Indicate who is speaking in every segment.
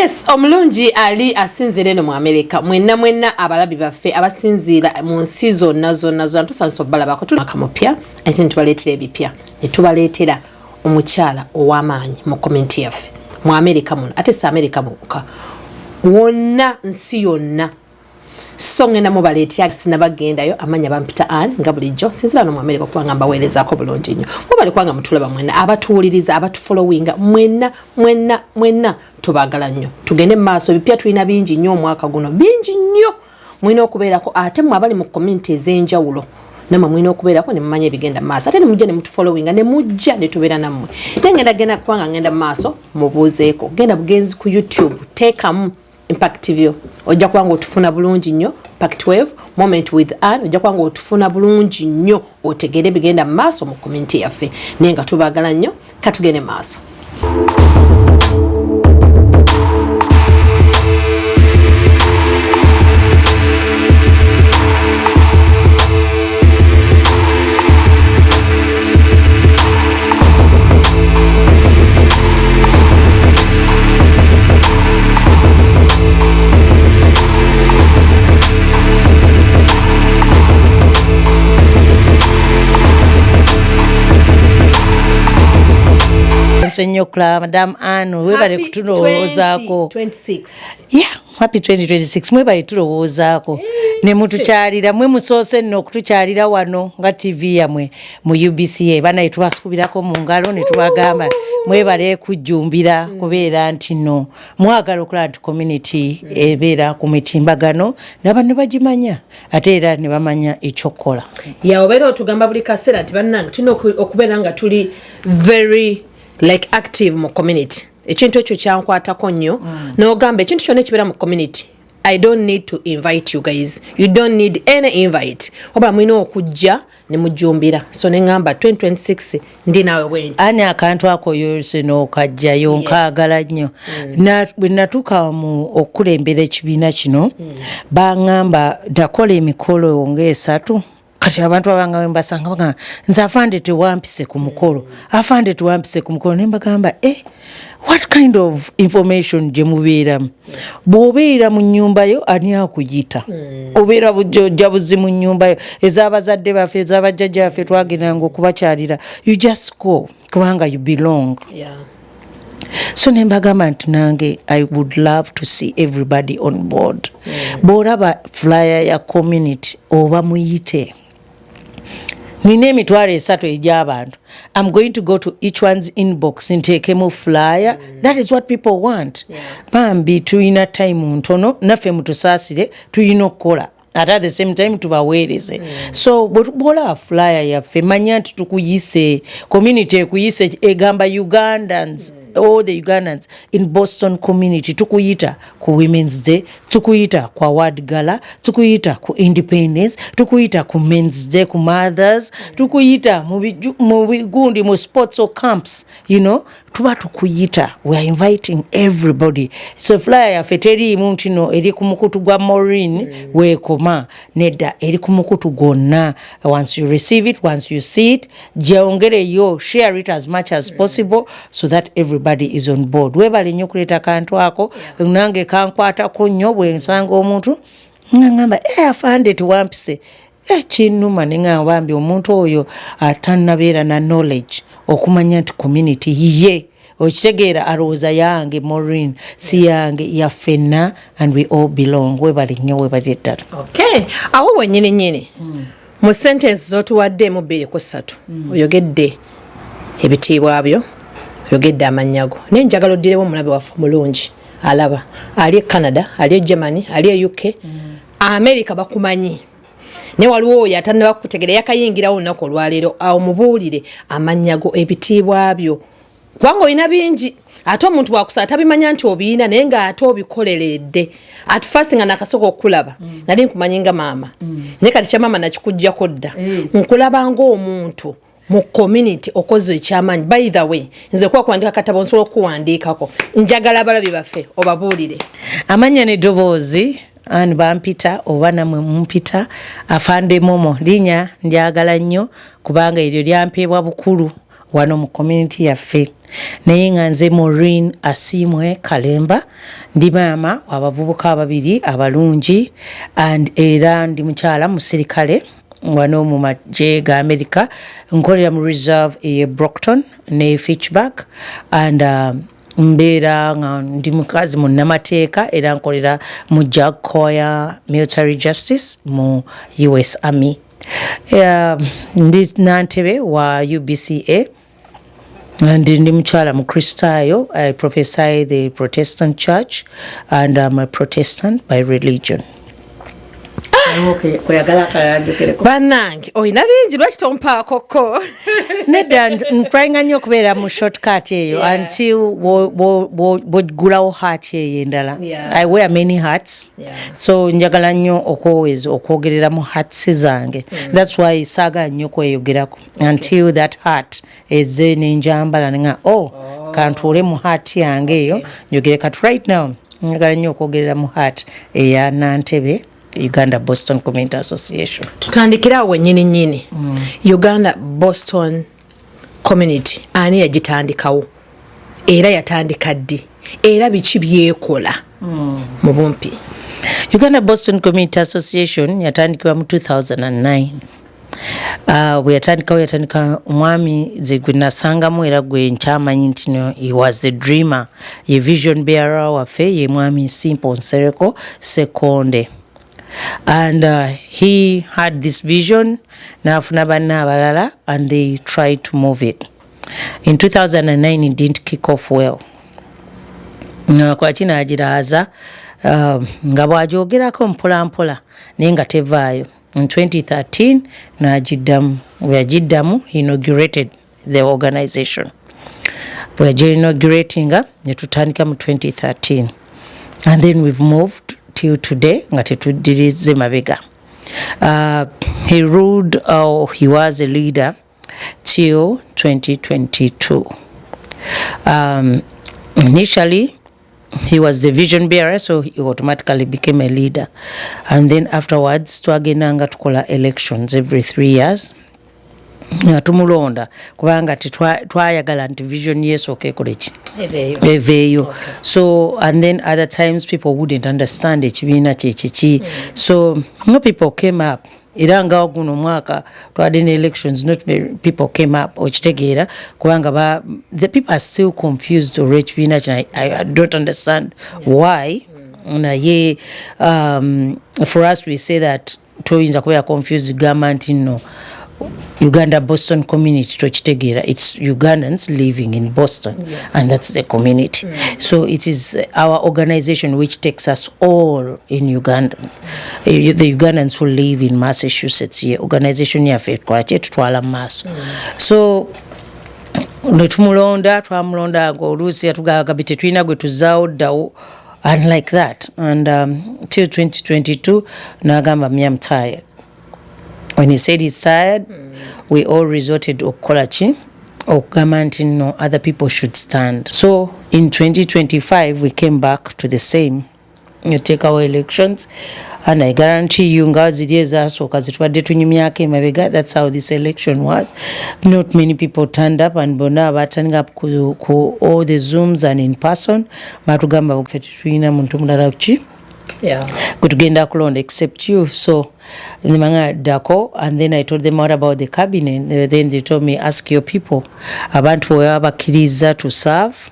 Speaker 1: Yes, omulungi ali asinzira eno mu America. Mwenna abalabi baffe abasinzira mu nsi zonna tusanso balabako tunakamupya ate ntubaleetera ebipya ne tubaleetera omukyala ow'amaanyi mu komenti yaffe mu America muno ate si America mwokka wonna nsi yonna. So ngenda mubaleetera sinabagendayo amanya bampita Ann nga bulijjo sinzira no mu America kubanga mbaweerezaako bulungi nnyo mubali kubanga mutulaba mwenna abatuwuliriza abatufollowinga mwenna tubaagala nnyo tugende mu maaso ebipya tulina bingi nnyo omwaka guno bingi nnyo mwina okubeerako ate mmwe abali mu komenti ez'enjawulo namwe mwina okubeerako ne mumanya ebigenda mu maaso ate ne mujja ne mutufollowinga ne mujja ne tubeera nammwe naye genda kubanga ngenda mu maaso mubuuzeeko genda bugenzi ku YouTube teekamu Impact TV ojja kubanga otufuna bulungi nnyo Impact Wave Moment with Ann ojja kubanga otufuna bulungi nnyo otegere bigenda mu maaso mu komenti yaffe naye nga tubaagala nnyo katugende mu maaso.
Speaker 2: Senyokla Madam Ann webale kutulowozaako
Speaker 1: 26
Speaker 2: yeah happy 2026 mwebale tulowozaako ne mutukyalira mwe musoose nno okutukyalira wano nga TV yamwe mu UBCA bana etubasukubirako mu ngalo ne tubagamba mwebale kujjumbira kubeera nti no mwagala okulaba nti community ebeera ku mitimbagano n'abantu bagimanya ate era ne bamanya ekyokukola
Speaker 1: obeera otugamba buli kaseera nti bannange tulina okubeera nga tuli very like active mu community ekintu ekyo kyankwatako nnyo n'ogamba ekintu kyonna ekibeera mu community I don't need to invite you guys. You don't need any invite. Oba mwina okujja ne mujjumbira. So ne ngamba 2026 ndi nawe bwenti.
Speaker 2: Ani akantu ako yose n'okajja yonkagala nnyo. Bwe natuuka mu okulembera ekibiina kino bangamba nakola emikolo ng'esatu. Kati abantu abanga wembasanga banga nze afande tewampise ku mukolo afande tewampise ku mukolo ne mbagamba what kind of information je mubeeramu bw'obeera mu nnyumba yo ani akuyita obeera bujjojja buzi mu nnyumba yo ez'abazadde baffe ez'abajjajja baffe twagendanga okubakyalira you just go kubanga you belong so nembagamba nti nange I would love to see everybody on board bw'olaba flyer ya community oba muyite nina emitwalo 3 egy'abantu I'm going to go to each one's inbox nteekemu flyer that is what people want bambi tulina time ntono naffe mutusaasire tulina okukola at the same time tubaweereze so bw'olaba flyer yaffe manya nti tukuyise community ekuyise egamba Ugandans all the Ugandans in Boston community tukuyita ku Women's Day tukuyita ku Award Gala tukuyita ku Independence tukuyita ku Men's Day ku Mothers tukuyita mu bigundi mu sports or camps you know tuba tukuyita we are inviting everybody so flyer yaffe teriimu ntino eri ku mukutu gwa Maureen weekoma nedda eri ku mukutu gwonna once you receive it once you see it gyongereyo share it as much as possible so that everybody is on board webale nnyo kuleeta kantu ako nange kankwatako nnyo bwe nsanga omuntu ngamba afande tewampise kinnuma ne ngamba bambi omuntu oyo atannabeera na knowledge okumanya nti community ye okitegeera alowooza yange Maureen si yange yaffenna and we all belong webale nnyo webale ddala
Speaker 1: okay awo wennyini mu sentence z'otuwadde mu 2-3 oyogedde ebitiibwa byo oyogedde amanyago naye njagala oddirewo omulabe waffe mulungi alaba ali e Canada ali e Germany ali e UK America bakumanyi ne waliwo oyo atannaba kukutegera yakayingirawo olunaku olwaleero awo mubuulire amanyago ebitiibwa byo kubanga olina bingi ate omuntu bwakusaba tabimanya nti obiina naye nga ate obikoleredde at first nga nakasooka okulaba nali nkumanyi nga maama naye kati kya maama nakikuggyako dda nkulaba ng'omuntu mu community okoze ekyamaanyi by the way nze kuba kuwandika katabo nsobola okuwandiikako njagala abalabi baffe obabuulire
Speaker 2: amanya n'eddoboozi Ann bampita oba namwe mumpita afande momo linnya ndyagala nnyo kubanga eryo lyampeebwa bukulu wano mu community yaffe naye nga nze Maureen ASIIMWE Kalemba ndi maama abavubuka ababiri abalungi and era ndi mukyala musirikale wano mu magye ga America nkolera mu reserve e Brockton ne Fitchburg and mbeera nga ndi mukazi munnamateeka era nkolera mu JAG Choir Military Justice mu US Army. Ndi nantebe wa UBCA and ndi mukyala mu Kristaayo. I prophesy the Protestant Church and I'm a Protestant by religion.
Speaker 1: Bannange olina bingi lwaki tompaakoko
Speaker 2: nedda ntwayinga nnyo okubeera mu shortcut eyo until bw'oggulawo hat eyo endala. I wear many hats, so njagala nnyo okwogerera mu hats zange. That's why saagala nnyo kweyogerako until that hat ezze nenjambala nga kantuule mu hat yange eyo njogere kati right now njagala nnyo okwogerera mu hat eya Nantebe Uganda Boston Community Association.
Speaker 1: Tutandikira wennyini Uganda Boston Community ani yagitandikawo era yatandika ddi era biki byekola mu bumpi?
Speaker 2: Uganda Boston Community Association yatandikibwa mu 2009. Yatandika omwami ze gwe nasangamu era gwe nkyamanyi nti he was the dreamer, ye vision bearer waffe ye mwami Simple Nsereko Sekonde. And he had this vision nafuna banna abalala and they tried to move it. In 2009 it didn't kick off well. Kwa china ajiraza nga bwajogerako mpola naye nga tevaayo. In 2013 najiddamu he inaugurated the organization. We're inaugurating ne tutandika mu 2013 and then we've moved till today nga tetudirize mabega. He ruled, he was a leader till 2022. Initially he was the vision bearer, so he automatically became a leader, and then afterwards twagendanga tukola elections every 3 years. Tumulonda kubanga twayagala nti vision yesooka ekoleki eveeyo. So and then other times people wouldn't understand ekibiina kyekiki, so no people came up. Era nga guno mwaka twadde ne elections, not very people came up okitegeera kubanga the people are still confused or ekibiina kino. I don't understand why. Naye for us we say that toyinza kubeera confused government no Uganda Boston community tochitegeera, it's Ugandans living in Boston, and that's the community. So it is our organization which takes us all in Uganda, the Ugandans who live in Massachusetts here. Organization yaffe twakye tutwala maaso. So twamulonda oluusi yatugaga biti tulina gwe tuzaawo ddawo and like that, and till 2022 nagamba me I'm tired. When he said he's tired, we all resorted to okolachi okugamba no, other people should stand. So in 2025 we came back to the same. You take our elections, and I guarantee you ngazidi ezasooka zitwadde tunyumyako emabega. That's how this election was. Not many people turned up, and bonna abaturning up ku all the Zooms and in person batugamba bwe tulina muntu mulala ki kutugenda kulonda except you. So nimanga dako, and then I told them what about the cabinet. Then they told me, ask your people. Abantu bwe babakkiriza to serve,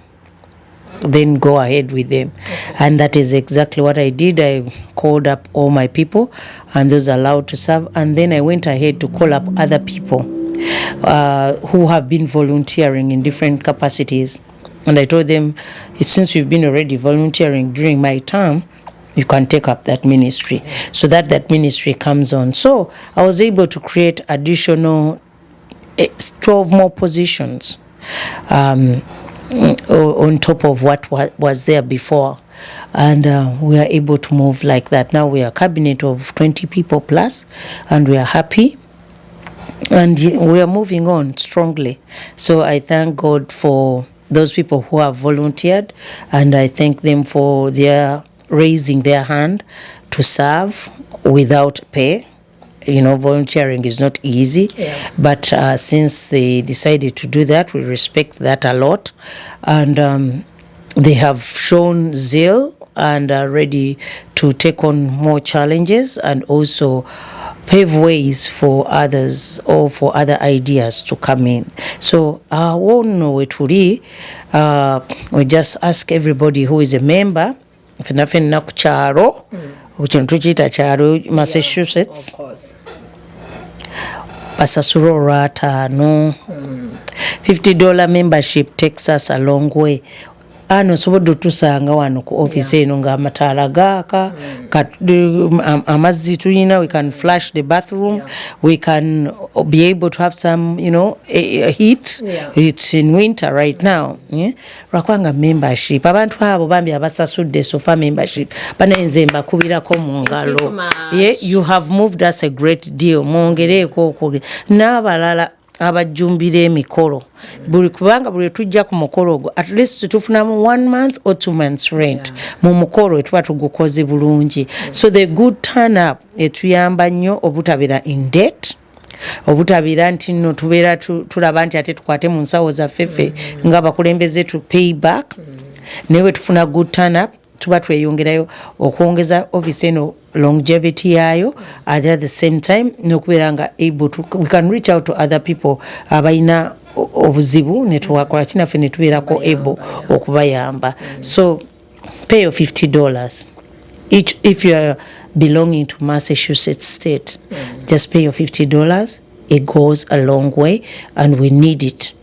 Speaker 2: then go ahead with them. And that is exactly what I did. I called up all my people and those allowed to serve, and then I went ahead to call up other people who have been volunteering in different capacities, and I told them, since you've been already volunteering during my term, you can take up that ministry, so that ministry comes on. So I was able to create additional 12 more positions on top of what was there before, and we are able to move like that. Now we are a cabinet of 20 people plus, and we are happy, and we are moving on strongly. So I thank God for those people who have volunteered, and I thank them for their raising their hand to serve without pay. you know, volunteering is not easy, but since they decided to do that, we respect that a lot, and they have shown zeal and are ready to take on more challenges and also pave ways for others or for other ideas to come in. So I won't know it really. We just ask everybody who is a member, Massachusetts, basasula olw'ataano. $50 membership takes us a long way. Ano sobodo tusanga wano ku office eno nga amataala gaaka amazzi tulina, we can flush the bathroom, we can be able to have some, you know, heat. It's in winter right now. Lwakwanga membership abantu abo bambi abasasudde sofa membership banenze mbakubirako mu ngalo. You have moved us a great deal. Mwongereeko okuli n'abalala abajumbira emikolo kubanga buli tujja ku mukolo ogwo at least tufunamu 1 month or 2 months rent mu mukolo tuba tugukoze bulungi. So the good turn up etuyamba nnyo obutabeera in debt, obutabeera nti nno tubeera tulaba nti ate tukwate mu nsawo zaffeffe nga bakulembeze tu pay back. Newe tufuna good turn up tuba tweyongerayo okwongeza office eno longevity yayo, at the same time nokubeera nga able to, we can reach out to other people abayina obuzibu netuwakola kinaffe netubeerako able okubayamba. So pay your $50 each if you are belonging to Massachusetts state. Just pay your $50. It goes a long way and we need it.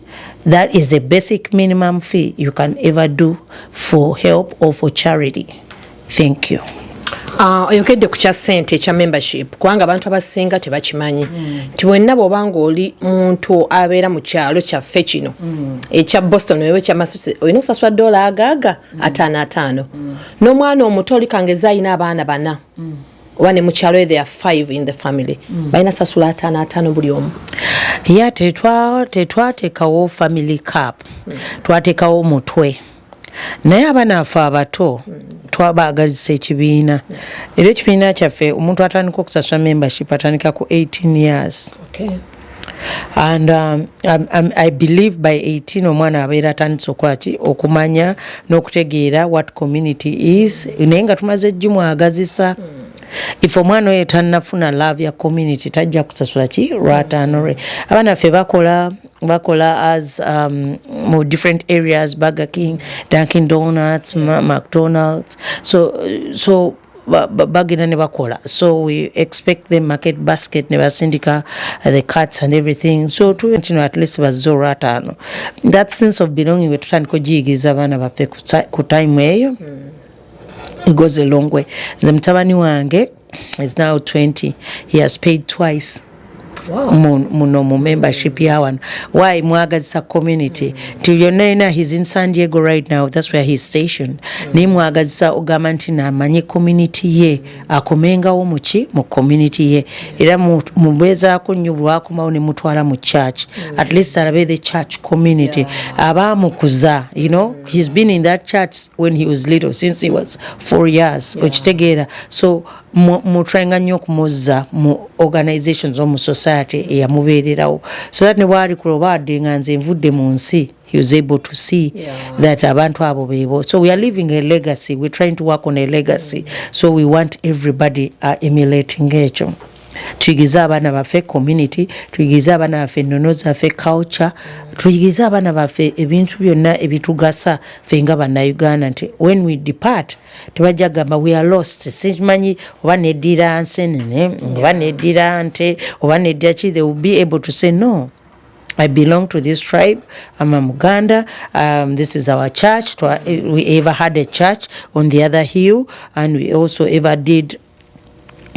Speaker 2: That is the basic minimum fee you can ever do for help or for charity. Thank you.
Speaker 1: Oyokedde ku kya ssente ekya membership kubanga abantu abasinga tebakimanyi nti bwenna bw'obanga oli muntu abeera mu kyalo kyaffe kino ekya Boston wewe kya Massachusetts olina okusasula $5 5 n'omwana omuto oli kangeza alina abaana 4 oba ne mu kyalo there are 5 in the family balina sasula $5 buli omu.
Speaker 2: Tetwateekawo family cap, twateekawo mutwe. Naye abaana afe abato twabaagazisa ekibiina. Era ekibiina kyaffe omuntu atandika okusasula membership atandika ku 18 years. And I believe by 18 omwana abeera atandise okukolaki okumanya n'okutegeera what community is. Naye nga tumaze jjumwagazisa. If omwana oyo tannafuna love ya community tajja kusasula ki lw'ataano. Abaana ffe bakola as more different areas, Burger King, Dunkin' Donuts, McDonald's. So bagina ne bakola. So we expect them market basket ne basindika the carts and everything. So to at least bazzo lw'ataano. That sense of belonging we tutandika ogiyigiza abaana baffe ku time eyo. It goes a long way. The mtabani wange is now 20. He has paid twice. Wow. Muno membership yawan. Why mwagazisa community? Till you know he's in San Diego right now. That's where he's stationed. Ni mwagazisa ogamanti na manye community ye. Akomenga omuchi mu community ye. Ira mubeza akunyubwako mauni mutwala mu church. At least arabe the church community. Aba mukuza. You know, he's been in that church when he was little since he was 4 years. Ochitegera. So mutrenga nnyo kumuza mu organizations mu society ya mubeererawo so that ne bwali kulobadde nga nze nvudde mu nsi he was able to see that abantu abo bebo. So we are leaving a legacy. We're trying to work on a legacy. So we want everybody emulating ekyo. Tuyigiza abaana baffe community, tuyigiza abaana baffe ennono zaffe culture, tuyigiza abaana baffe ebintu byonna ebitugasa ffe nga bannayuganda nti when we depart tebajja gamba we are lost. Simanyi oba neddira nsenene oba neddira nte oba neddira ki, they will be able to say no. I belong to this tribe. I'm a Muganda. This is our church. We ever had a church on the other hill, and we also ever did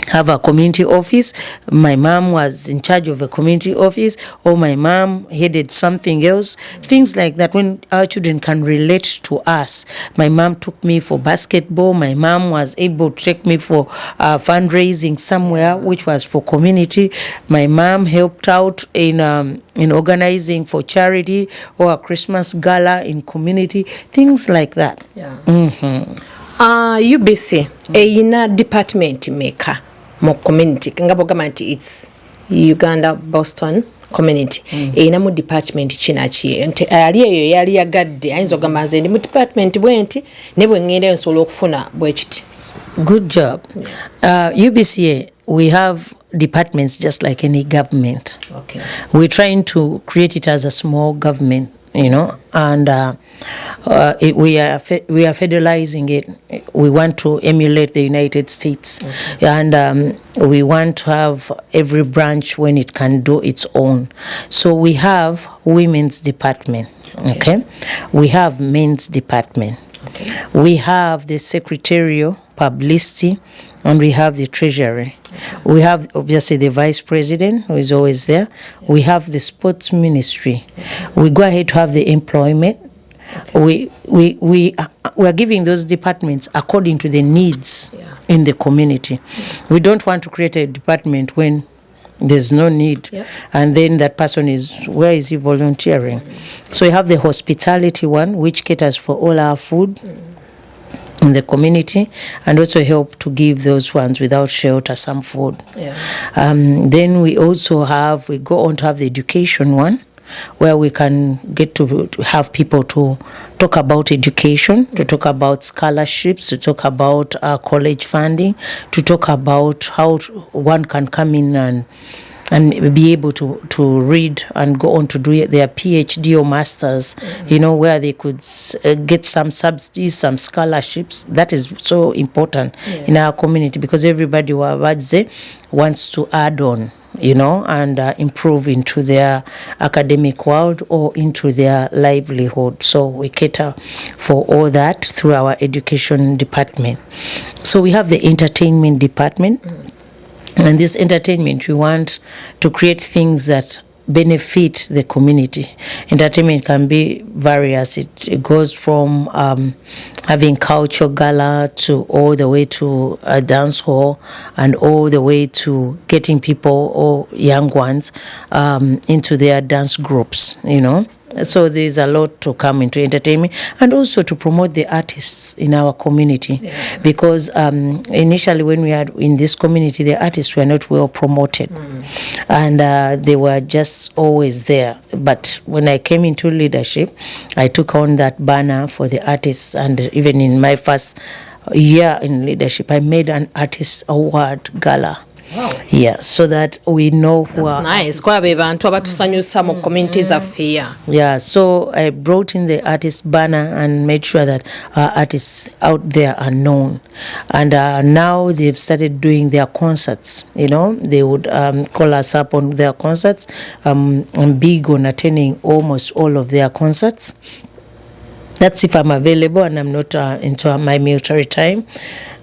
Speaker 2: have a community office. My mom was in charge of a community office, or my mom headed something else. Things like that, when our children can relate to us. My mom took me for basketball. My mom was able to take me for fundraising somewhere, which was for community. My mom helped out in organizing for charity or a Christmas gala in community. Things like that.
Speaker 1: UBC, eyina department maker. mu community nga bogamba nti it's Uganda Boston community ina mu department kinachi nti ali eyo yali yagadde ayinza ogamba nze ndi mu department bwenti ne bwe ngende nsobola okufuna bwekiti.
Speaker 2: Good job. UBCA, we have departments just like any government.
Speaker 1: Okay.
Speaker 2: We're trying to create it as a small government, you know, and we are federalizing it. We want to emulate the United States, and we want to have every branch when it can do its own. So we have women's department, okay? We have men's department. Okay. We have the secretarial publicity, and we have the treasury. We have obviously the vice president who is always there. We have the sports ministry. We go ahead to have the employment. We are giving those departments according to the needs in the community. We don't want to create a department when there's no need, and then that person where is he volunteering? So we have the hospitality one, which caters for all our food in the community, and also help to give those ones without shelter some food. Then we also go on to have the education one, where we can get to have people to talk about education, to talk about scholarships, to talk about college funding, to talk about how one can come in and be able to read and go on to do their PhD or masters, you know, where they could get some subsidies, some scholarships. That is so important in our community, because everybody wants to add on, you know, and improve into their academic world or into their livelihood. So we cater for all that through our education department. So we have the entertainment department. And this entertainment, we want to create things that benefit the community. Entertainment can be various. It goes from having culture gala to all the way to a dance hall, and all the way to getting people or young ones into their dance groups, you know. So there's a lot to come into entertainment, and also to promote the artists in our community, because initially when we had in this community, the artists were not well promoted, and they were just always there. But when I came into leadership, I took on that banner for the artists, and even in my first year in leadership, I made an artist award gala.
Speaker 1: Wow.
Speaker 2: Yeah, so that we know who
Speaker 1: are nice. Communities of fear.
Speaker 2: Yeah, so I brought in the artist banner and made sure that artists out there are known. And now they've started doing their concerts. You know, they would call us up on their concerts. I'm big on attending almost all of their concerts. That's if I'm available and I'm not into my military time.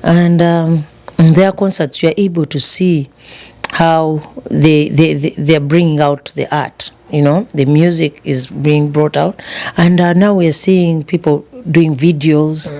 Speaker 2: And in their concerts, you are able to see how they're bringing out the art. You know, the music is being brought out. And now we're seeing people doing videos,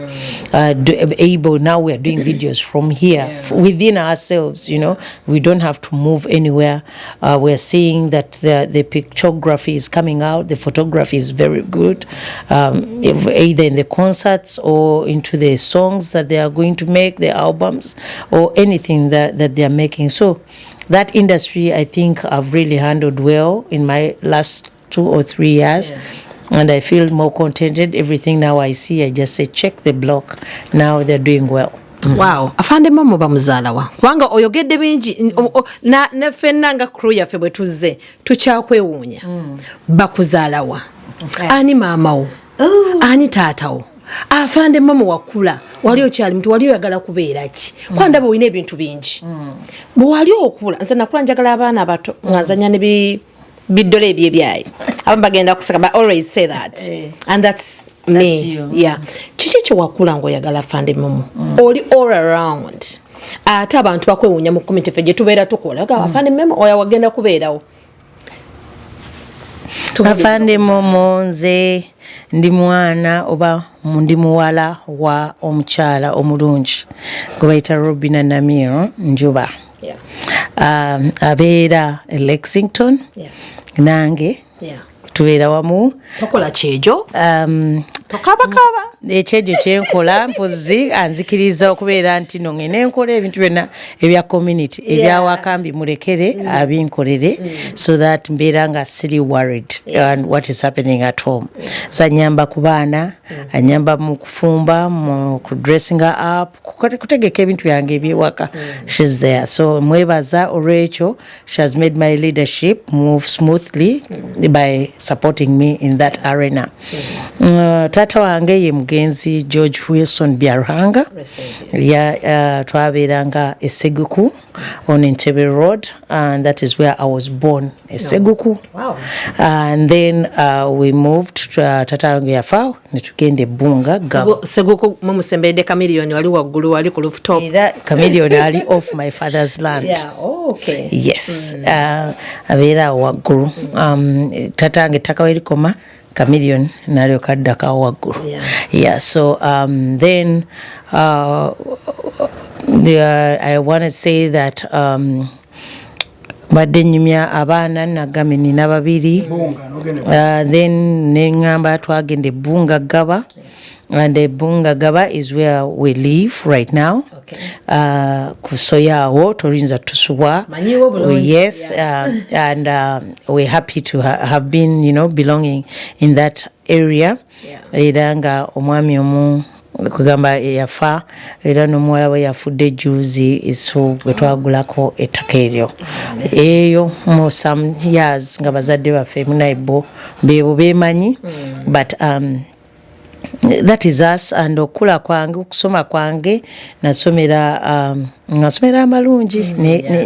Speaker 2: now we're doing videos from here, within ourselves, you know. We don't have to move anywhere. We're seeing that the pictography is coming out, the photography is very good, either in the concerts or into the songs that they are going to make, the albums, or anything that they are making. So that industry, I think I've really handled well in my last 2 or 3 years. And I feel more contented. Everything now I see, I just say, check the block. Now they're doing well.
Speaker 1: Wow. Afande momo bamuzala wa. Wanga oyogedde bingi na fenna nga crew yaffe bwe tuzze tukyakwewuunya. Bakuzala wa. Ani mama wo. Ani taata wo. Afande momo wakula. Wali okyali mtu wali oyagala kubeera ki. Kwa ndaba oyina ebintu bingi. Bwe wali okula, nze nakula njagala abaana abato. Ngazanya ne bidole byebyayi. Abagenda kusaka, but I always say that. And that's me. You. Yeah. Chichi wakula ngo yagala Afande momo. Oli all around. Ate abantu bakwewuunya mu community ffe gye tubeera tukola. Afande momo oya wagenda kubeerawo.
Speaker 2: Afande momo nze ndi mwana oba ndi muwala wa omukyala omulungi gwe bayita Robina Namiro Njuba. Abeera Lexington. Nange tubeera wamu.
Speaker 1: Tokola kyejo. Tokabakaba.
Speaker 2: ekyejo kyenkola mpozi anzikiriza okubeera nti no ngene nkola ebintu byonna ebya community ebya wakambi mulekere abinkolere so that mbeera nga siri worried on what is happening at home. Sanyamba ku baana anyamba mu kufumba mu kudressinga up kutegeka ebintu byange ebyewaka. She's there, so mwebaza olwekyo. She has made my leadership move smoothly by supporting me in that arena. Tata wange ye mugenzi George Wilson Byarhanga twabeeranga e Seguku on Entebbe Road, and that is where I was born, e Seguku.
Speaker 1: Wow.
Speaker 2: And then we moved to tata wange yafa netugende Bunga
Speaker 1: Seguku mumusembedde Chameleon wali waggulu wali ku rooftop.
Speaker 2: Era Chameleon ali off my father's land.
Speaker 1: Yeah. Oh, okay.
Speaker 2: Yes. Abeera waggulu. Tata wange takawerikoma Chameleon nalyo kadda ka waggulu. Yeah, so then I want to say that badde nyumya abaana nagambye nina babiri. Then nengamba twagende Bunga Gaba. And the Bunga Gaba is where we live right now. Okay. Kusoyawo torinza tusubwa. Yes, and we're happy to have been, belonging in that area. Eranga omwami omu kugamba yafa era n'omuwala we yafudde juzi so gwetwagulako ettaka eryo eyo mu some years nga bazadde baffe munaibo bebo bemanyi but that is us. And okula kwange okusoma kwange nasomera amalungi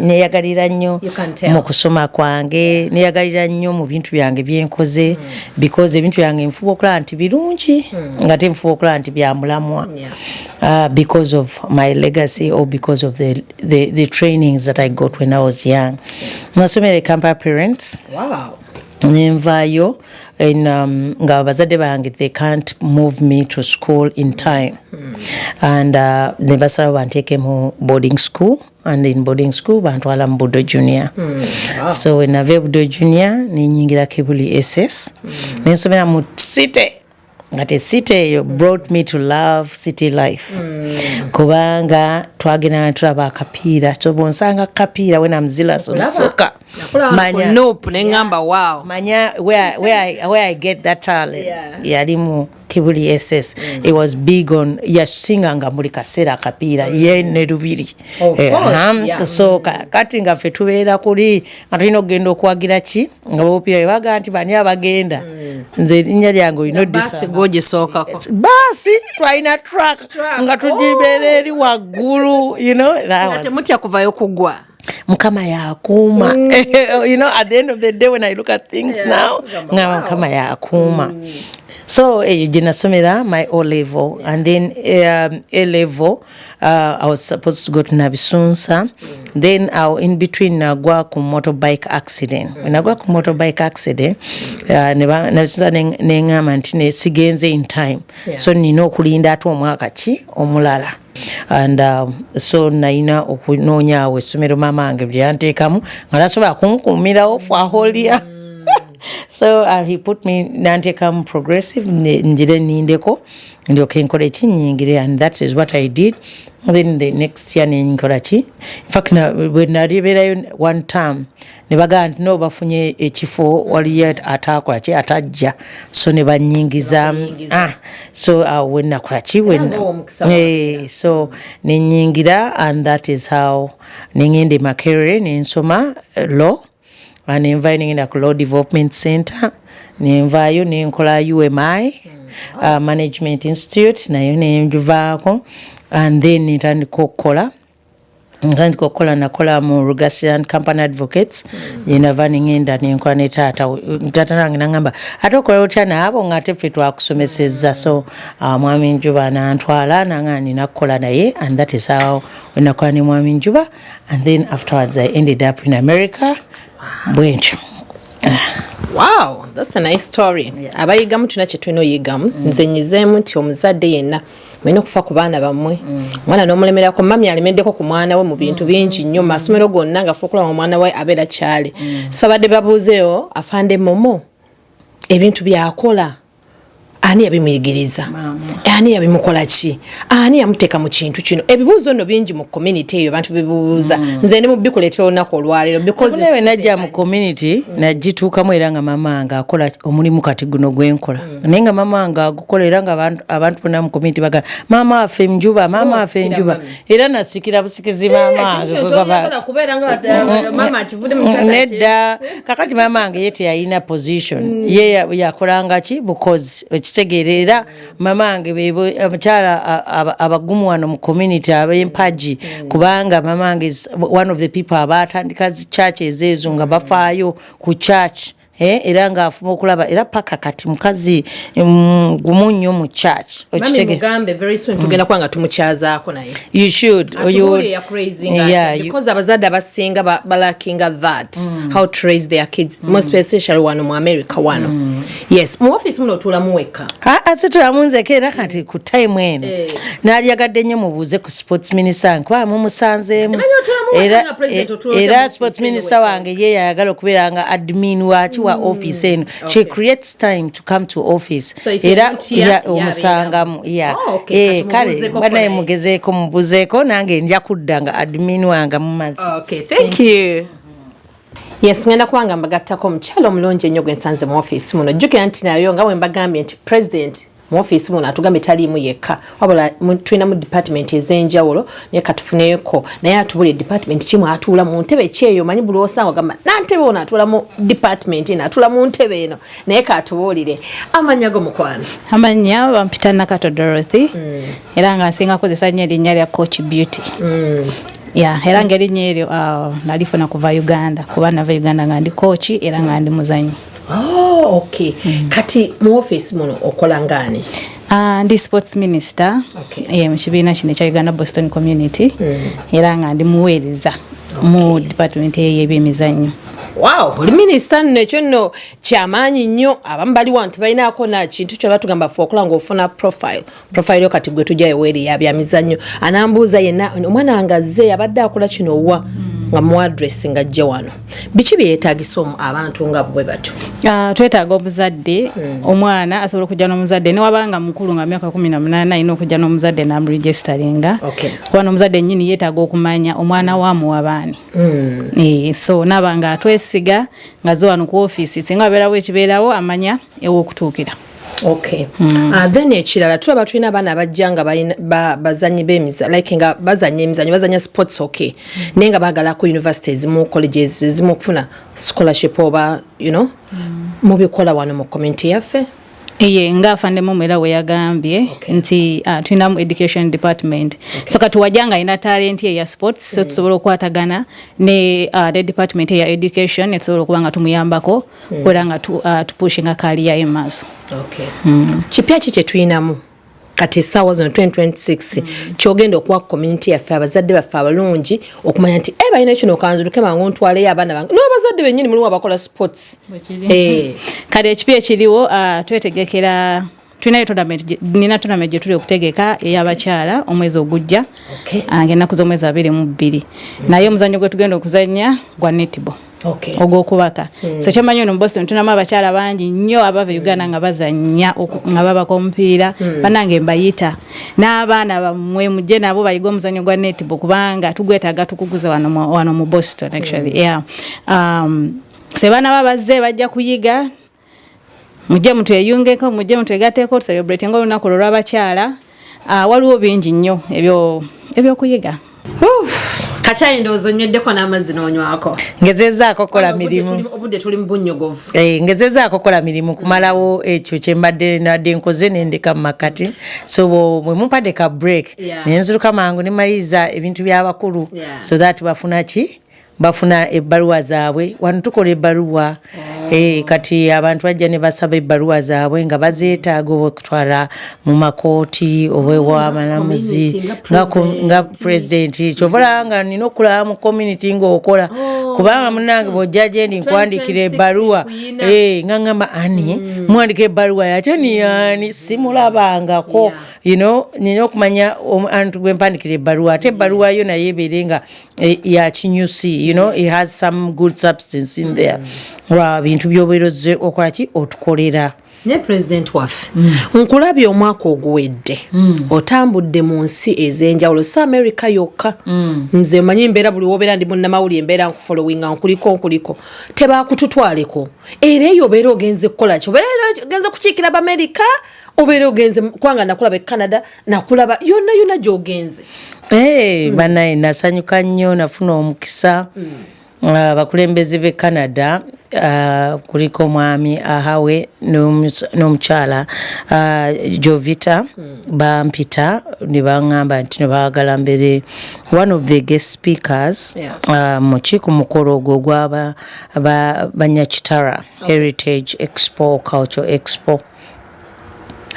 Speaker 2: neyagalira nnyo mu kusoma kwange neyagalira nnyo mu bintu byange byenkoze because ebintu byange nfuba okulaba nti birungi nga tenfuba okulaba nti byamulamwa because of my legacy or because of the trainings that I got when I was young. Nasomera Kampala Parents. Wow. Nenvayo nga abazadde bange they can't move me to school in time and ne basaba banteeke mu boarding school, and in boarding school bantwala mu Budo Junior. So when I Budo Junior nenyingira Kibuli SS nensomera mu city. Ate city brought me to love city life. Kubanga twagenda tulaba akapiira tobonsanga kapiira when I'm zilla soka manya
Speaker 1: nope nengamba wow
Speaker 2: manya where I get that talent yalimu Kibuli SS. It was big on yasinganga muri kasera akapiira ye ne rubiri so kati nga fe tubeera kuli atulina okugenda okwagira ki nga bopiira baga nti bani abagenda nze linnya lyange
Speaker 1: basi gogisookako
Speaker 2: basi twalina track nga tugibeera eri waggulu
Speaker 1: temutya kuvayo kugwa
Speaker 2: Mukama yakuuma. At the end of the day when I look at things now Mukama yakuuma. So jinasomera my O level, and then A level I was supposed to go to Nabisunsa. Then in between nagwa ku motorbike accident. When I go ku motorbike accident Nabisunsa nengama nti sigenze in time. So nino okulinda atu omwaka ki omulala. And so naina okunoonya awo essomero mama wange lyanteekamu nga tasobola kunkuumirawo for a whole year. So he put me nanteekamu progressive njire nindeko ndyoke nkole kinyingire, and that is what I did. And then the next year nenkola ki, in fact when nalibeerayo one term ne bagamba nti no bafunye ekifo waliyo ataakola ki atajja, so ne banyingiza so when nakola ki so nenyingira, and that is how nengende Makerere nensoma law and inviting in a law development center nenvayo nenkola UMI management institute nayo nenjuvaako, and then nitandika okukola nakola mu Rugasian Company Advocates yenava ningenda nenkola ne tata nange nangamba ate okola otya naabo ngate ffe twakusomesezza, so mwami Njuba nantwala nanga ninakola naye, and that is how when nakola ne mwami Njuba, and then afterwards I ended up in America. Bwencho.
Speaker 1: Wow, that's a nice story. Abayigamu tuna kyetwino yigamu nze nyizeemu nti omuzadde yenna mwena kufa ku baana bammwe mwana n'omulemerako mami alemeddeko ku mwana we mu bintu bingi nnyo masomero gonna nga fukula omwana we abeera kyali, so badde babuuzeewo Afande Momo ebintu byakola ani yabimuyigiriza ani yabimukola ki ani yamuteeka mu kintu kino ebibuuzo nno bingi mu community eyo abantu bibuuza nze ndi mu bikuleetera olunaku olwaleero because
Speaker 2: najja mu community nagituukamu era nga mama wange akola omulimu kati guno gwenkola naye nga mama wange agukola era nga abantu bonna mu community baga mama waffe enjuba era nasikira busikizi mama wange nedda kakati mama wange ye teyalina position ye yakolanga ki bukozi ekitegeerera mama wange abakyala abagumu wano mu community ab'empaji kubanga mama wange is one of the people abatandika zi church ezezo nga bafaayo ku church era nga afuma okulaba era paka kati mukazi gumu nnyo mu church
Speaker 1: mugambe very soon tugenda kwanga tumukyazaako naye
Speaker 2: you should
Speaker 1: because abazadde abasinga balakinga that how to raise their kids most especially wano mu America wano yes mu office muno otulamu wekka
Speaker 2: asitulamu nzeke era kati ku time eno naalyagadde nnyo mubuuze ku sports minister nkuba mumusanzeemu era sports minister wange ye yayagala okubeera nga admin waki wa office eno she creates time to come to office era omusangamu kale banaye mugezeeko mubuzeeko nange nja kudda nga admin wange mumazi
Speaker 1: thank you yes ngenda kubanga mbagattako omukyalo omulungi ennyo gwensanze mu office muno jjukira nti nayo nga bwe mbagambye nti president mu office muno atugambye taliimu yekka wabula tulina mu department ez'enjawulo naye katufuneeko naye atubulire department kimu atuula mu ntebe ekyeyo manyi buli osanga gamba nantebe ono atuula mu department eno atuula mu ntebe eno naye katubuulire amanya go mukwano
Speaker 3: amanya bampita Nakato Dorothy era nga nsinga kozesa nnyo erinnya lya Coach Beauty era nga erinnya eryo nalifuna kuva Uganda kuba nava Uganda nga ndi coach era nga ndi muzanyi
Speaker 1: kati mu office muno okola ngani
Speaker 3: ndi sports minister mu kibiina kino ekya Uganda Boston Community era nga ndi muweereza mu department y'ebyemizannyo
Speaker 1: oli minister nno ekyo nno kyamaanyi nnyo abamu bali wantu balinaako na kintu kyo batugamba fe okola ng'ofuna profile yo kati gwe tujja eweeri ya byamizannyo anambuuza yenna omwana wange azze abadde akola kino wa nga mu address nga ajja wano biki byetaagisa abantu nga bwe batyo
Speaker 3: twetaaga omuzadde omwana asobola okujja n'omuzadde newabanga mukulu nga myaka 18 alina okujja n'omuzadde n'amuregisteringa kuba n'omuzadde nnyini yeetaaga okumanya omwana waamuwabaani so nabanga atwesiga nga ze wano ku office singa abeerawo ekibeerawo amanya ew'okutuukira
Speaker 1: then ekirala tulaba tulina abaana abajja nga bazanyi like nga bazanya emizannyo bazanya sports naye nga baagala ku university ezimu colleges ezimu okufuna scholarship oba mubikola wano mu community yaffe
Speaker 3: nga afande momo era we yagambye nti tulina mu education department so kati wajanga ina talent ya sports so tusobola okwatagana ne department ya education netusobola okuba nga tumuyambako kuba nga tupushinga career emaso
Speaker 1: kipya kye tulinamu kati sawa zino 2026 kyogenda okuwa community yaffe abazadde baffe abalungi okumanya nti balina kino kanzuluke mangu ntwaleyo abaana bange n'abazadde bennyini mulimu abakola sports
Speaker 3: kati ekipya ekiriwo twetegekera tulinayo nina tournament gye tuli okutegeka ey'abakyala omwezi ogujja ng'ennaku z'omwezi 22 naye omuzannyo gwe tugenda okuzannya gwa netball ogwokubaka so kyomanyi ono mu Boston tunamu abakyala bangi nnyo abava Uganda nga bazannya nga babaka omupiira banange mbayita n'abaana bammwe mujje nabo bayiga omuzannyo gwa netball kubanga tugwetaaga tukuguza wano mu Boston actually so baana babazze bajja kuyiga mujje mutweyungeko mujje mutwegateeko tucelebrate nga olunaku olw'abakyala waliwo bingi nnyo ebyokuyiga
Speaker 1: kachayi ndowooza onnweddeko n'amazzi n'onywako
Speaker 2: ngezezaako kola mirimu
Speaker 1: obudde tuli mu bunnyogovu
Speaker 2: ngezezaako kola mirimu kumalawo ekyo kyembadde nadde nkoze nendeka mu makati so bwe mumpadde ka break nenzuluka mangu nemaliriza ebintu by'abakulu so that bafuna ebbaluwa zaabwe wano tukola ebbaluwa kati abantu bajja ne basaba ebbaluwa zaabwe nga bazeetaaga okutwala mu makooti obwewamalamuzi nga president kyovola nga nina okulaba mu community ng'okola kubanga munange bw'ojja gye ndi nkwandikira ebbaluwa nga ngamba ani mwandika ebbaluwa yatya niyani simulabangako nina okumanya antu gwe mpandikira ebbaluwa ate ebbaluwa yo naye ebeere nga ya kinyusi it has some good substance in there lwa bintu by'obeerozze okolaki otukolera.
Speaker 1: Ne president waffe nkulabye omwaka oguwedde otambudde mu nsi ez'enjawulo si America yokka nze manyi mbeera buli wobeera ndi munnamawulire mbeera nkufollowinga nkuliko tebakututwaleko era eyo obeera ogenze kukola ki obeera ogenze kukiikira b'America obeera ogenze kubanga nakulaba e Canada nakulaba yonna gy'ogenze.
Speaker 2: Banaye nasanyuka nnyo nafuna omukisa abakulembeze b'e Canada kuliko mwami ahawe n'omukyala Jovita bampita ne baŋŋamba nti ne baagala mbere one of the guest speakers ku mukolo ogwo gw'aba Banyakitara Heritage Expo Cultural Expo.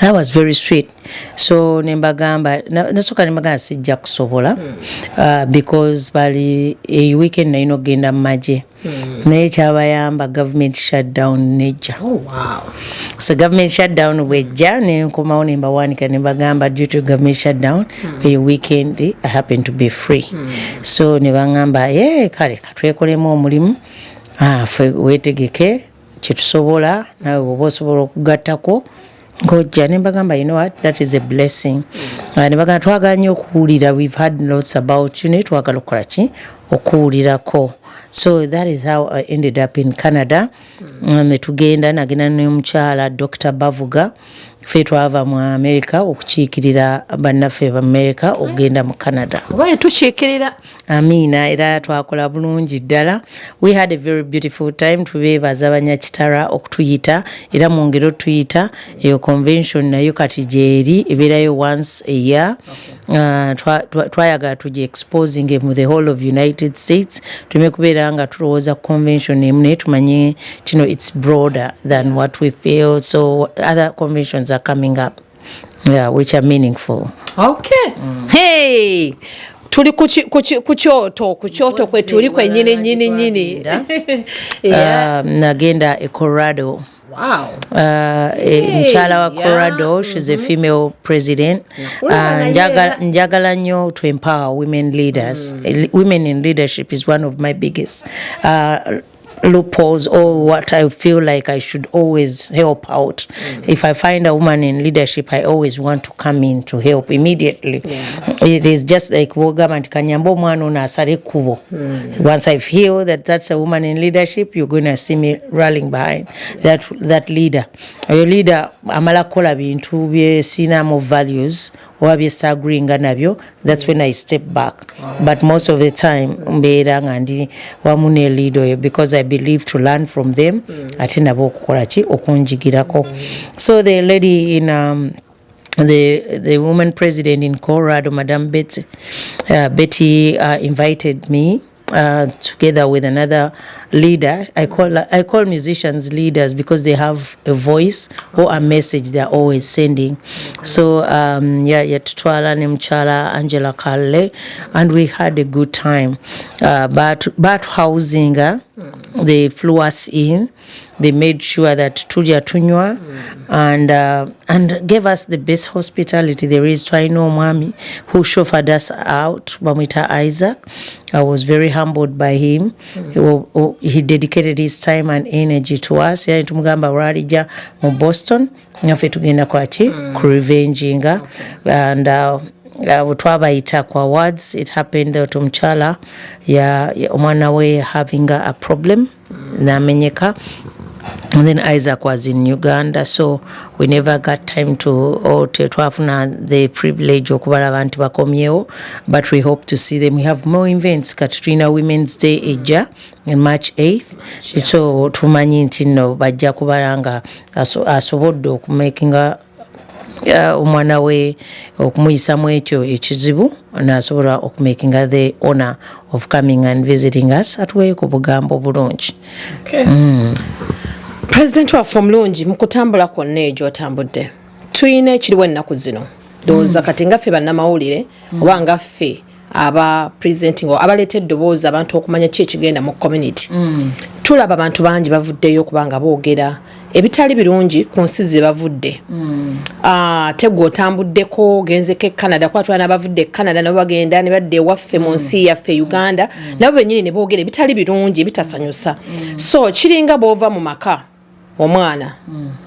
Speaker 2: That was very sweet. So nembagamba nasoka nembagamba sijja kusobola because bali a weekend naino genda maje naye kyabayamba government shutdown nejja.
Speaker 1: Oh wow.
Speaker 2: So government shutdown wejja nenkomawo nembawanika nembagamba due to government shutdown a weekend I happen to be free. So nebangamba kale katwekolemu omulimu fe wetegeke kyetusobola nawe bwoba osobola okugattako ngojja nembagamba you know what, that is a blessing. Nembagamba twagala nnyo okuwulira, we've had lots about you twagala okukola ki okuwulirako. So that is how I ended up in Canada. Netugenda nagenda n'omukyala Dr. Bavuga ffe twava mu America okukiikirira bannaffe ba America okugenda mu Canada.
Speaker 1: Oba tukiikirira.
Speaker 2: Amina era twakola bulungi ddala. We had a very beautiful time. Tubeebaza Banyakitara okutuyita era mu ngero tuyita eyo convention nayo kati gyeri ebeerayo once a year. Twayagala tujye exposing mu the whole of United States. Tumekubeera nga tulowooza convention emu naye tumanye tino it's broader than what we feel, so other conventions are coming up, which are meaningful.
Speaker 1: Okay. Hey, tuli kuchoto kwe tuli nyini.
Speaker 2: Nagenda e Colorado.
Speaker 1: Wow.
Speaker 2: Mchala wa Colorado, she's a female president. Njagala nnyo to empower women leaders. Women in leadership is one of my biggest loopholes, or what I feel like I should always help out. If I find a woman in leadership, I always want to come in to help immediately. It is just like government kanyambo mwana na asare kubo. Once I feel that that's a woman in leadership, you're going to see me rallying behind that leader. Your leader amala kola bintu bye sina mo values or bye disagreeing nabyo, that's when I step back. But most of the time mbeera ngandi wamune leader because I believe to learn from them ate nabo okukola ki okunjigirako. So the lady in the woman president in Colorado, Madam Betty invited me together with another leader. I call musicians leaders because they have a voice or a message they're always sending. So tutwala ne mchala Angela Kalle, and we had a good time. But housing, they flew us in. They made sure that tulya tunywa and gave us the best hospitality there is. Twaino mwami who chauffeured us out, Bamwita Isaac. I was very humbled by him. He dedicated his time and energy to us. Yani tumugamba walija mu Boston naffe tugenda kwaki ku revenginga and twabayita kwa awards. It happened that omukyala omwana we having a problem namenyeka. And then Isaac was in Uganda, so we never got time to twafuna the privilege okubala abantu bakomyewo, but we hope to see them. We have more events. Katrina Women's Day ejja in March 8th. So tumanyi nti no bajja kubalanga asobodde okumakinga omwana we okumuyisamu ekyo ekizibu nasobola okumakinga the honor of coming and visiting us atuwe ku bugambo bulungi.
Speaker 1: Okay. President waffe omulungi mu kutambula kwonna egyo otambudde tuyina ekiriwo ennaku zino ndowooza kati nga ffe bannamawulire oba nga ffe aba presenting abaleeta eddoboozi abantu okumanya ki ekigenda mu community tulaba abantu bangi bavuddeyo okubanga boogera ebitali birungi ku nsi ze bavudde. Tegwa otambuddeko genzeko Canada kwatula n'abavudde Canada nabo bagenda ne badde waffe mu nsi yaffe Uganda nabo bennyini ne boogera ebitali birungi bitasanyusa. So kiringa bw'ova mu maka omwana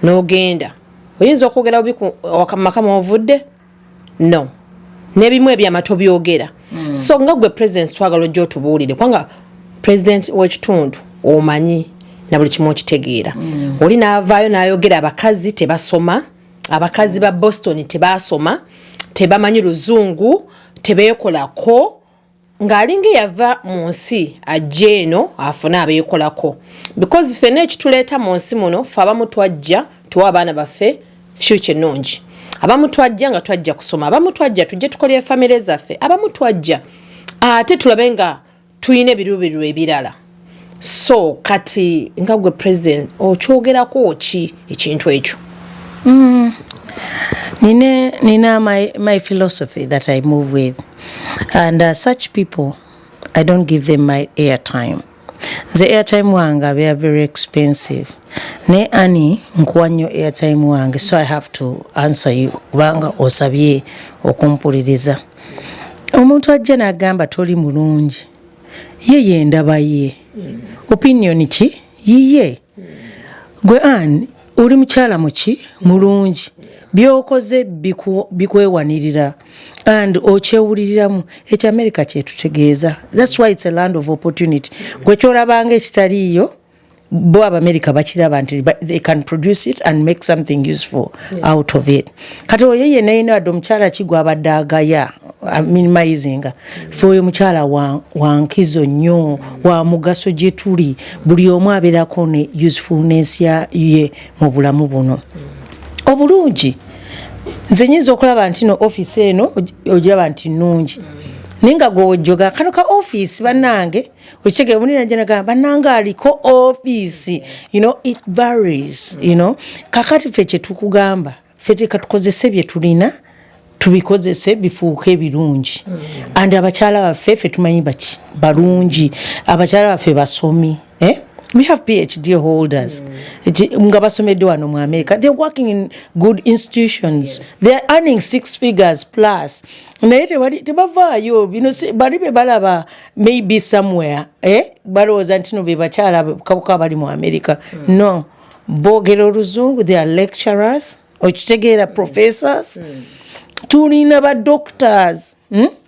Speaker 1: n'ogenda oyinza okwogera bubi ku maka mw'ovudde? No. N'ebimu eby'amato byogera. So nga gwe president twagala ojja otubuulire kubanga president w'ekitundu omanyi na buli kimu okitegeera. Oli n'avaayo n'ayogera abakazi tebasoma, abakazi ba Boston tebasoma, tebamanyi luzungu, tebeekolako, ng'alinga yava mu nsi ajja eno afune abeekolako. Because ffenna ekituleeta mu nsi muno ffe abamu twajja tuwa abaana baffe future ennungi. Abamu twajja nga twajja kusoma, abamu twajja tujje tukolere famire zaffe, abamu twajja ate tulabe nga tuyina ebiruubirirwa ebirala. So kati nga gwe president okyogerako ki ekintu ekyo?
Speaker 2: Nina my philosophy that I move with, and such people I don't give them my airtime. The airtime wanga they are very expensive. Ne ani nkuwa nnyo airtime wange, so I have to answer you kubanga osabye okumpuliriza. Omuntu ajja n'agamba toli mulungi, ye yendaba ye. Opinion ki? Yiye. Gwe ani oli mukyala muki mulungi, byokoze bikwewanirira and okyewuliriramu. Ekyo America kyetutegeeza. That's why it's a land of opportunity. Gwe kyolabanga ekitaliiyo bo America bakiraba nti they can produce it and make something useful out of it. Kati oyeye nayina wadde omukyala kigwa abadde agaya minimizing fe oyo mukyala wa nkizo nnyo wa mugaso gye tuli, buli omu abeerako ne usefulness ye mu bulamu buno obulungi. Nze nyinza okulaba nti no office eno ogiraba nti nnungi ninga gojoga kano ka office banange ochege munina jana bananga aliko office, you know, it varies, you know. Kakati feche tukugamba fete katukozese bye tulina tubikozese bifuuke birungi and abakyala baffe ffe tumanyi baki balungi, abakyala baffe basomi, we have PhD holders. Nga basomedde wano mu America. They're working in good institutions. Yes. They're earning 6 figures plus. Naye tebavaayo, you know, bali be balaba maybe somewhere, balowooza nti no be bakyala kabuka bali mu America. No. Boogera oluzungu, they are lecturers, okitegeera professors. Tulina ba doctors,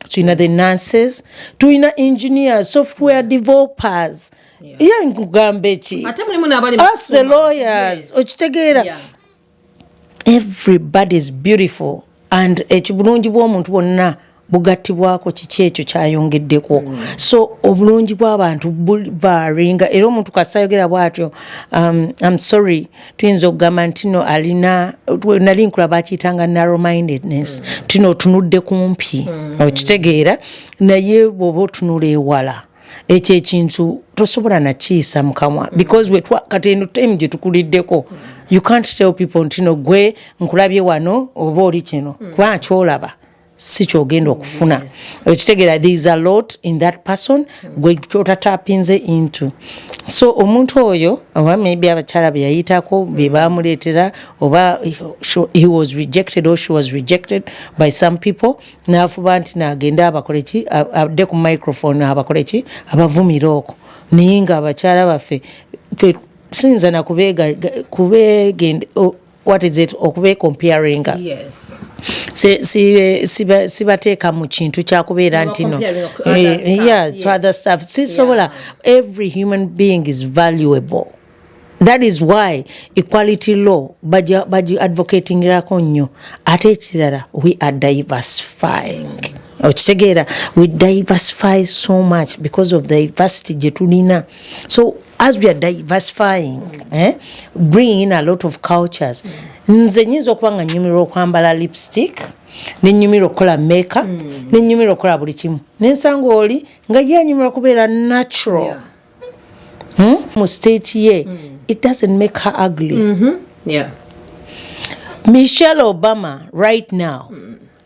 Speaker 2: tulina the nurses, tulina engineers, software developers. Yeah, ngugambechi. Ask the lawyers. Okitegeera. Everybody is beautiful and ekibulungi bw'omuntu bonna bugattibwako kiki ekyo kyayongeddeko. So obulungi bw'abantu buvaringa era omuntu kasayogera bw'atyo. I'm sorry tuyinza okugamba nti no alina nali nkulaba akiyitanga narrow mindedness, tino tunudde kumpi. Okitegeera naye bw'oba otunula ewala ekyo ekintu tosobola nakiisa mukamwa because we kati eno time gye tukuliddeko you can't tell people nti no gwe nkulabye wano oba oli kino kuba kyolaba si kyogenda okufuna. Okitegeera there is a lot in that person gwe kyotatapinze into. So omuntu oyo oba maybe abakyala be yayitako be bamuleetera oba he was rejected or she was rejected by some people n'afuba nti n'agenda abakole ki adde ku microphone abakole ki abavumira okwo naye nga abakyala baffe sinza na kubegenda what is it okube comparing.
Speaker 1: Yes.
Speaker 2: Sibateeka mu kintu kya kubeera nti no to other stuff. Sisobola. Every human being is valuable. That is why equality law baji advocating irako nnyo. Ate ekirala we are diversifying. Okitegeera we diversify so much because of the diversity gye tulina. So as we are diversifying, bringing in a lot of cultures. Nze nyinza okuba nga nnyumirwa okwambala lipstick, ne nnyumirwa okukola makeup, ne nnyumirwa okukola buli kimu. N'ensanga oli nga ye anyumirwa kubeera natural. Mu state ye, it doesn't make her ugly.
Speaker 1: Yeah.
Speaker 2: Michelle Obama right now,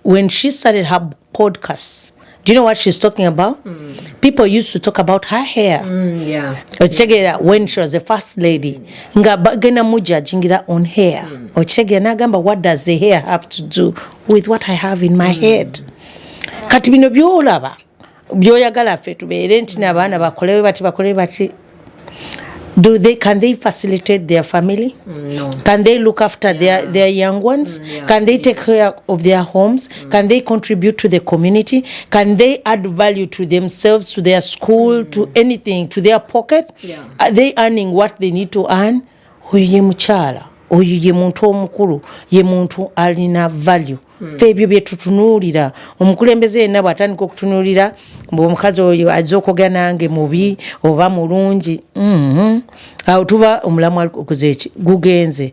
Speaker 2: when she started her podcasts, Do you know what she's talking about? People used to talk about her hair.
Speaker 1: Yeah.
Speaker 2: When she was the first lady. Nga bagena muja jingira on hair. Nagamba, what does the hair have to do with what I have in my head? Kati bino byolaba. Byoyagala ffe tubeere nti n'abaana bakole bati. Can they facilitate their family?
Speaker 1: No.
Speaker 2: Can they look after their young ones?
Speaker 1: Yeah.
Speaker 2: Can they take care of their homes? Can they contribute to the community? Can they add value to themselves, to their school, to anything, to their pocket?
Speaker 1: Yeah.
Speaker 2: Are they earning what they need to earn? Oyo ye mukyala, oyo ye muntu omukulu, ye muntu alina value. Febyo bye tutunuulira. Omukulembeze yenna bw'atandika okutunuulira omukazi oyo azza okwogera nange mubi oba mulungi. Awo tuba omulamu gugenze.